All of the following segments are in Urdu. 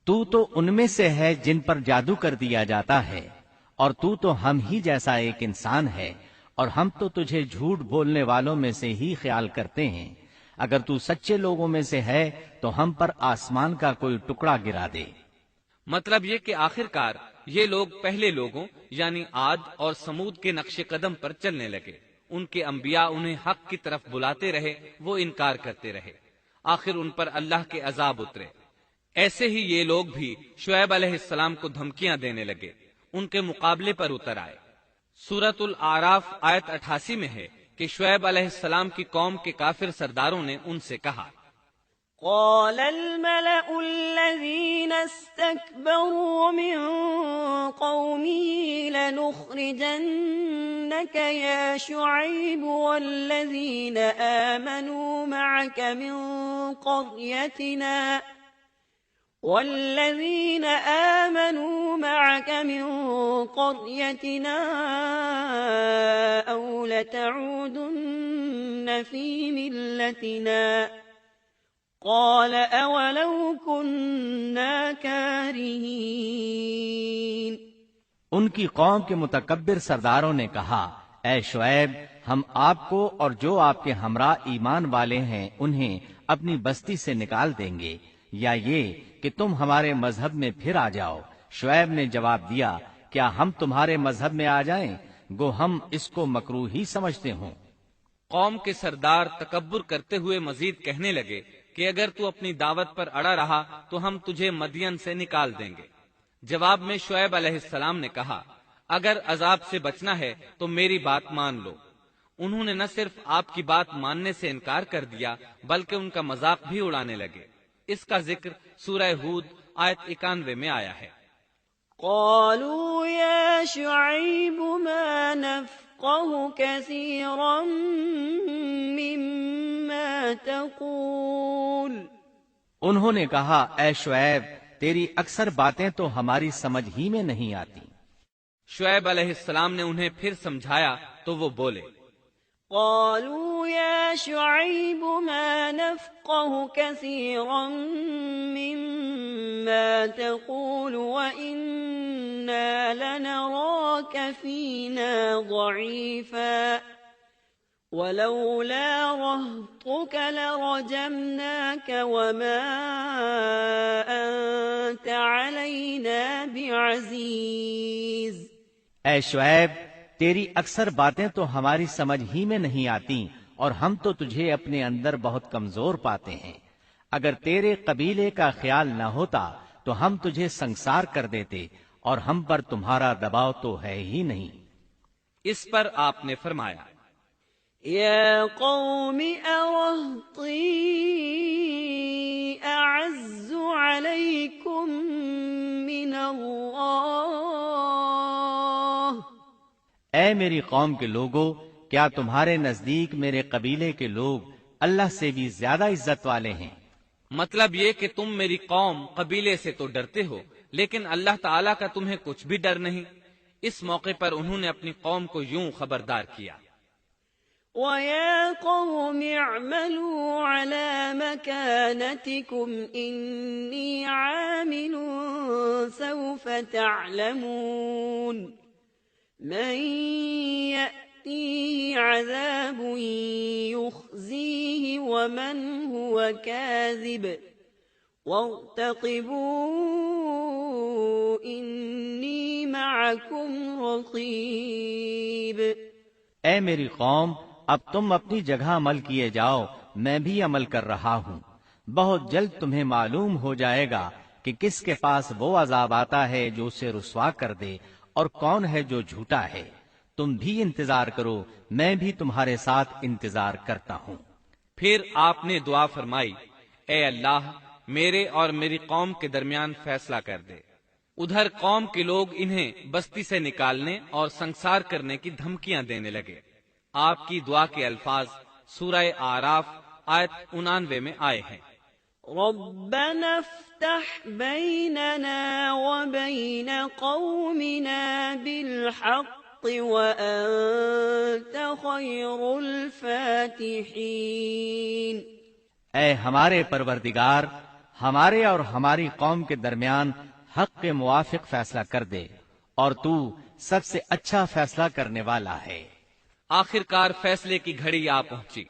تو ان میں سے ہے جن پر جادو کر دیا جاتا ہے، اور تو ہم ہی جیسا ایک انسان ہے، اور ہم تو تجھے جھوٹ بولنے والوں میں سے ہی خیال کرتے ہیں۔ اگر تو سچے لوگوں میں سے ہے تو ہم پر آسمان کا کوئی ٹکڑا گرا دے۔ مطلب یہ کہ آخر کار یہ لوگ پہلے لوگوں یعنی عاد اور سمود کے نقش قدم پر چلنے لگے۔ ان کے انبیاء انہیں حق کی طرف بلاتے رہے، وہ انکار کرتے رہے، آخر ان پر اللہ کے عذاب اترے۔ ایسے ہی یہ لوگ بھی شعیب علیہ السلام کو دھمکیاں دینے لگے، ان کے مقابلے پر اتر آئے۔ سورۃ الاعراف آیت 88 میں ہے کہ شعیب علیہ السلام کی قوم کے کافر سرداروں نے ان سے کہا، قال الملأ الذين استكبروا من قومه لنخرجنك يا شعيب والذين آمنوا معك من قريتنا أو لتعودن في ملتنا قال أولو كنا كارهين۔ ان کی قوم کے متکبر سرداروں نے کہا، اے شعیب، ہم آپ کو اور جو آپ کے ہمراہ ایمان والے ہیں انہیں اپنی بستی سے نکال دیں گے، یا یہ کہ تم ہمارے مذہب میں پھر آ جاؤ۔ شعیب نے جواب دیا، کیا ہم تمہارے مذہب میں آ جائیں؟ گو ہم اس کو مکروہ ہی سمجھتے ہوں۔ قوم کے سردار تکبر کرتے ہوئے مزید کہنے لگے کہ اگر تو اپنی دعوت پر اڑا رہا تو ہم تجھے مدین سے نکال دیں گے۔ جواب میں شعیب علیہ السلام نے کہا، اگر عذاب سے بچنا ہے تو میری بات مان لو۔ انہوں نے نہ صرف آپ کی بات ماننے سے انکار کر دیا بلکہ ان کا مذاق بھی اڑانے لگے۔ اس کا ذکر سورہ ہود آیت 91 میں آیا ہے۔ قالوا يا شعيب ما نفقه كثيرا مما تقول۔ انہوں نے کہا، اے شعیب، تیری اکثر باتیں تو ہماری سمجھ ہی میں نہیں آتی۔ شعیب علیہ السلام نے انہیں پھر سمجھایا تو وہ بولے، قالوا يا شعيب ما نفقه كثيرا مما تقول وإنا لنراك فينا ضعيفا ولولا رهطك لرجمناك وما أنت علينا بعزيز۔ اے شعیب، تیری اکثر باتیں تو ہماری سمجھ ہی میں نہیں آتی، اور ہم تو تجھے اپنے اندر بہت کمزور پاتے ہیں۔ اگر تیرے قبیلے کا خیال نہ ہوتا تو ہم تجھے سنسار کر دیتے، اور ہم پر تمہارا دباؤ تو ہے ہی نہیں۔ اس پر آپ نے فرمایا، يا قوم أرهطي أعز عليكم من الله۔ اے میری قوم کے لوگو، کیا تمہارے نزدیک میرے قبیلے کے لوگ اللہ سے بھی زیادہ عزت والے ہیں؟ مطلب یہ کہ تم میری قوم قبیلے سے تو ڈرتے ہو لیکن اللہ تعالیٰ کا تمہیں کچھ بھی ڈر نہیں۔ اس موقع پر انہوں نے اپنی قوم کو یوں خبردار کیا، وَيَا قَوْمِ اعْمَلُوا عَلَى مَكَانَتِكُمْ إِنِّي عَامِلٌ سَوْفَ تَعْلَمُونَ مَنْ يَأْتِيهِ عَذَابٌ يُخْزِيهِ وَمَنْ هُوَ كَاذِبٌ وَارْتَقِبُوا إِنِّي مَعَكُمْ رَقِيبٌ۔ اے میری قوم، اب تم اپنی جگہ عمل کیے جاؤ، میں بھی عمل کر رہا ہوں۔ بہت جلد تمہیں معلوم ہو جائے گا کہ کس کے پاس وہ عذاب آتا ہے جو اسے رسوا کر دے، اور کون ہے جو جھوٹا ہے۔ تم بھی انتظار کرو، میں بھی تمہارے ساتھ انتظار کرتا ہوں۔ پھر آپ نے دعا فرمائی، اے اللہ، میرے اور میری قوم کے درمیان فیصلہ کر دے۔ ادھر قوم کے لوگ انہیں بستی سے نکالنے اور سنسار کرنے کی دھمکیاں دینے لگے۔ آپ کی دعا کے الفاظ سورہ اعراف آیت 99 میں آئے ہیں، ربنا افتح بیننا وبین قومنا بالحق وانت خیر الفاتحین۔ اے ہمارے پروردگار، ہمارے اور ہماری قوم کے درمیان حق کے موافق فیصلہ کر دے، اور تو سب سے اچھا فیصلہ کرنے والا ہے۔ آخر کار فیصلے کی گھڑی آ پہنچی۔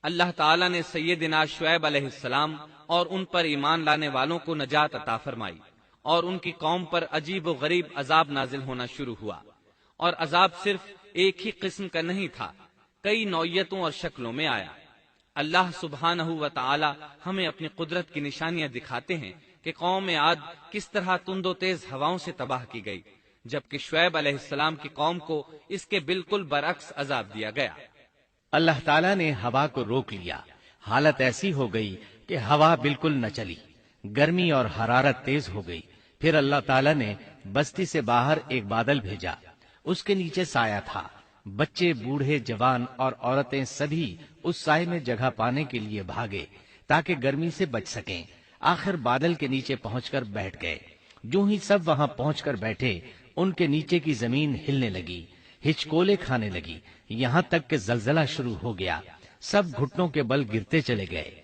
اللہ تعالیٰ نے سیدنا شعیب علیہ السلام اور ان پر ایمان لانے والوں کو نجات عطا فرمائی، اور ان کی قوم پر عجیب و غریب عذاب نازل ہونا شروع ہوا، اور عذاب صرف ایک ہی قسم کا نہیں تھا، کئی نوعیتوں اور شکلوں میں آیا۔ اللہ سبحانہ و تعالی ہمیں اپنی قدرت کی نشانیاں دکھاتے ہیں کہ قوم عاد کس طرح تند و تیز ہواؤں سے تباہ کی گئی، جبکہ شعیب علیہ السلام کی قوم کو اس کے بالکل برعکس عذاب دیا گیا۔ اللہ تعالیٰ نے ہوا کو روک لیا، حالت ایسی ہو گئی کہ ہوا بالکل نہ چلی، گرمی اور حرارت تیز ہو گئی۔ پھر اللہ تعالیٰ نے بستی سے باہر ایک بادل بھیجا، اس کے نیچے سایہ تھا، بچے، بوڑھے، جوان اور عورتیں سبھی اس سائے میں جگہ پانے کے لیے بھاگے تاکہ گرمی سے بچ سکیں۔ آخر بادل کے نیچے پہنچ کر بیٹھ گئے۔ جو ہی سب وہاں پہنچ کر بیٹھے، ان کے نیچے کی زمین ہلنے لگی، ہچکولے کھانے لگی، یہاں تک کہ زلزلہ شروع ہو گیا، سب گھٹنوں کے بل گرتے چلے گئے۔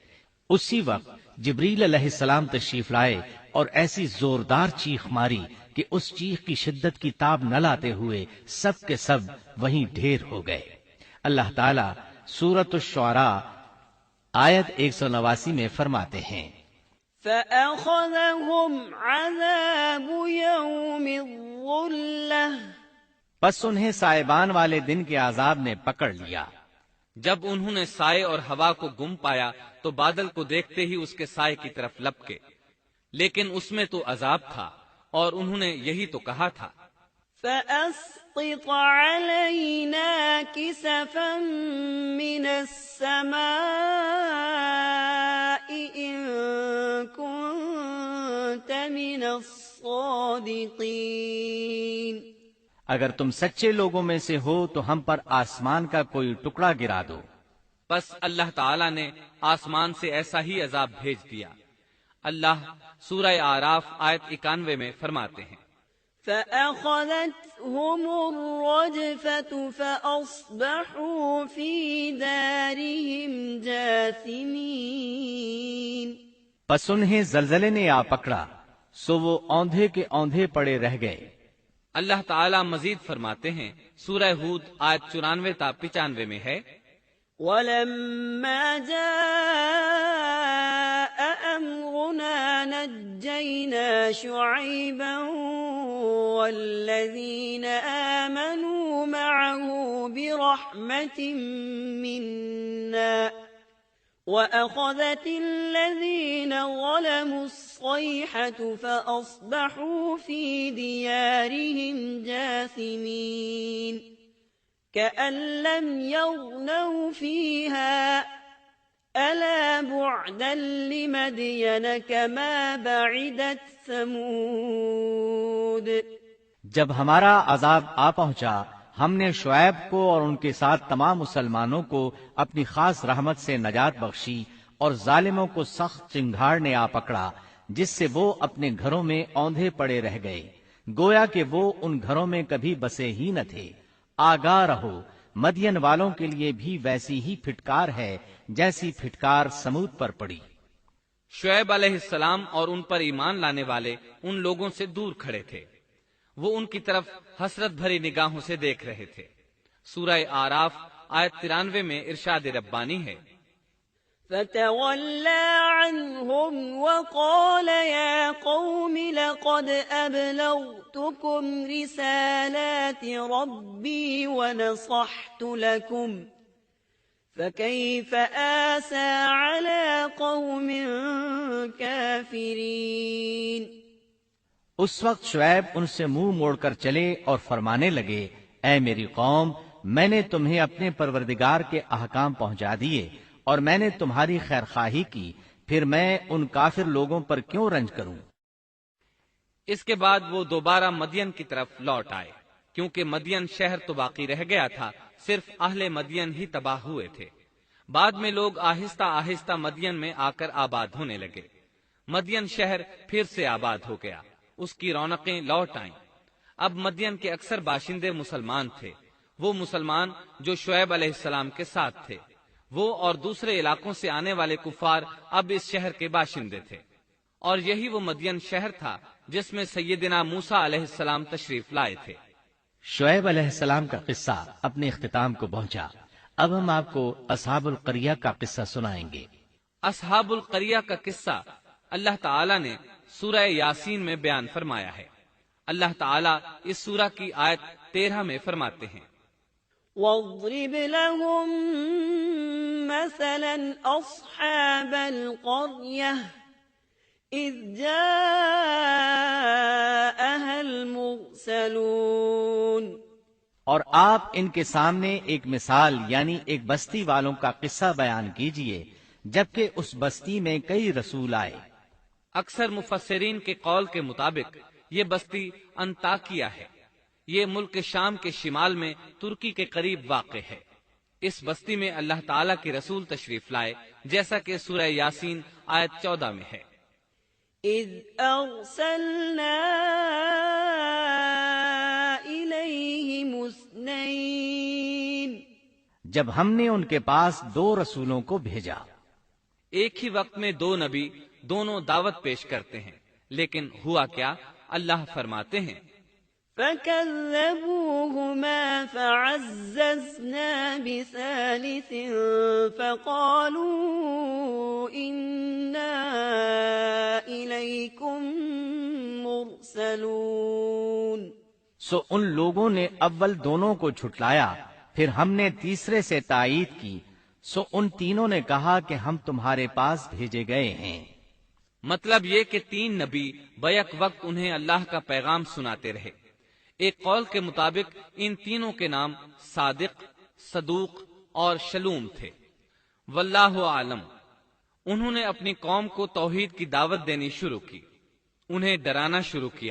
اسی وقت جبریل علیہ السلام تشریف لائے اور ایسی زوردار چیخ ماری کہ اس چیخ کی شدت کی تاب نہ لاتے ہوئے سب کے سب وہیں ڈھیر ہو گئے۔ اللہ تعالیٰ سورۃ الشعراء آیت 189 میں فرماتے ہیں، فَأَخَذَهُمْ عَذَابُ يَوْمِ الظُّلَّةِ پس انہیں سائبان والے دن کے عذاب نے پکڑ لیا۔ جب انہوں نے سائے اور ہوا کو گم پایا تو بادل کو دیکھتے ہی اس کے سائے کی طرف لپکے، لیکن اس میں تو عذاب تھا، اور انہوں نے یہی تو کہا تھا، فَأَسْقِطْ عَلَيْنَا كِسَفًا مِّنَ السَّمَاءِ إِن كُنتَ مِنَ الصَّادِقِينَ۔ اگر تم سچے لوگوں میں سے ہو تو ہم پر آسمان کا کوئی ٹکڑا گرا دو۔ بس اللہ تعالیٰ نے آسمان سے ایسا ہی عذاب بھیج دیا۔ اللہ سورہ آراف آیت 91 میں فرماتے ہیں، فَأَخَذَتْهُمُ الرَّجْفَةُ فَأَصْبَحُوا فِي دَارِهِمْ جَاثِمِينَ۔ پس انہیں زلزلے نے آ پکڑا، سو وہ اوندھے کے اوندھے پڑے رہ گئے۔ اللہ تعالیٰ مزید فرماتے ہیں، سورہ ہود آیت 94 تا 95 میں ہے، وَلَمَّا جَاءَ أَمْرُنَا نَجَّيْنَا شُعَيْبًا وَالَّذِينَ آمَنُوا مَعَهُ بِرَحْمَةٍ مِّنَّا وَأَخَذَتِ الَّذِينَ ظَلَمُوا الصَّيْحَةُ فَأَصْبَحُوا فِي دِيَارِهِمْ جَاثِمِينَ كَأَن لَّمْ يَغْنَوْا فِيهَا أَلَا بُعْدًا لِّمَدْيَنَ كَمَا بَعِدَتْ ثَمُودُ۔ جب ہمارا عذاب آ پہنچا، ہم نے شعیب کو اور ان کے ساتھ تمام مسلمانوں کو اپنی خاص رحمت سے نجات بخشی، اور ظالموں کو سخت چنگھاڑ نے آ پکڑا جس سے وہ اپنے گھروں میں اوندھے پڑے رہ گئے، گویا کہ وہ ان گھروں میں کبھی بسے ہی نہ تھے۔ آگاہ رہو، مدین والوں کے لیے بھی ویسی ہی پھٹکار ہے جیسی پھٹکار سمود پر پڑی۔ شعیب علیہ السلام اور ان پر ایمان لانے والے ان لوگوں سے دور کھڑے تھے، وہ ان کی طرف حسرت بھری نگاہوں سے دیکھ رہے تھے۔ سورہ آراف آیت 93 میں ارشاد ربانی ہے، فَتَوَلَّى عَنْهُمْ وَقَالَ يَا قَوْمِ لَقَدْ أَبْلَغْتُكُمْ رِسَالَاتِ رَبِّي وَنَصَحْتُ لَكُمْ فَكَيْفَ آسَىٰ عَلَىٰ قَوْمٍ كَافِرِينَ۔ اس وقت شعیب ان سے منہ موڑ کر چلے اور فرمانے لگے، اے میری قوم، میں نے تمہیں اپنے پروردگار کے احکام پہنچا دیے اور میں نے تمہاری خیر خواہی کی، پھر میں ان کافر لوگوں پر کیوں رنج کروں؟ اس کے بعد وہ دوبارہ مدین کی طرف لوٹ آئے، کیونکہ مدین شہر تو باقی رہ گیا تھا، صرف اہل مدین ہی تباہ ہوئے تھے۔ بعد میں لوگ آہستہ آہستہ مدین میں آ کر آباد ہونے لگے۔ مدین شہر پھر سے آباد ہو گیا، اس کی رونقیں لوٹ آئیں۔ اب مدین کے اکثر باشندے مسلمان تھے، وہ مسلمان جو شعیب علیہ السلام کے ساتھ تھے۔ وہ اور دوسرے علاقوں سے آنے والے کفار اب اس شہر کے باشندے تھے۔ اور یہی وہ مدین شہر تھا جس میں سیدنا موسیٰ علیہ السلام تشریف لائے تھے۔ شعیب علیہ السلام کا قصہ اپنے اختتام کو پہنچا۔ اب ہم آپ کو اصحاب القریہ کا قصہ سنائیں گے۔ اصحاب القریہ کا قصہ اللہ تعالی نے سورہ یاسین میں بیان فرمایا ہے۔ اللہ تعالی اس سورہ کی آیت 13 میں فرماتے ہیں، واضرب لهم مثلا أصحاب القرية إذ جاءها المرسلون، اور آپ ان کے سامنے ایک مثال یعنی ایک بستی والوں کا قصہ بیان کیجئے جبکہ اس بستی میں کئی رسول آئے۔ اکثر مفسرین کے قول کے مطابق یہ بستی انطاکیہ ہے۔ یہ ملک شام کے شمال میں ترکی کے قریب واقع ہے۔ اس بستی میں اللہ تعالیٰ کے رسول تشریف لائے، جیسا کہ سورہ یاسین آیت 14 میں ہے۔ إذ أرسلنا إليهم اثنين، جب ہم نے ان کے پاس 2 رسولوں کو بھیجا۔ ایک ہی وقت میں 2 نبی دونوں دعوت پیش کرتے ہیں، لیکن ہوا کیا؟ اللہ فرماتے ہیں، فكذبوهما فعززنا بثالث فقالوا إنا إليكم مرسلون، سو ان لوگوں نے اول دونوں کو جھٹلایا، پھر ہم نے تیسرے سے تائید کی، سو ان تینوں نے کہا کہ ہم تمہارے پاس بھیجے گئے ہیں۔ مطلب یہ کہ 3 نبی بیک وقت انہیں اللہ کا پیغام سناتے رہے۔ ایک قول کے مطابق ان تینوں کے نام صادق، صدوق اور شلوم تھے۔ واللہ عالم۔ انہوں نے اپنی قوم کو توحید کی دعوت دینی شروع کی، انہیں ڈرانا شروع کیا۔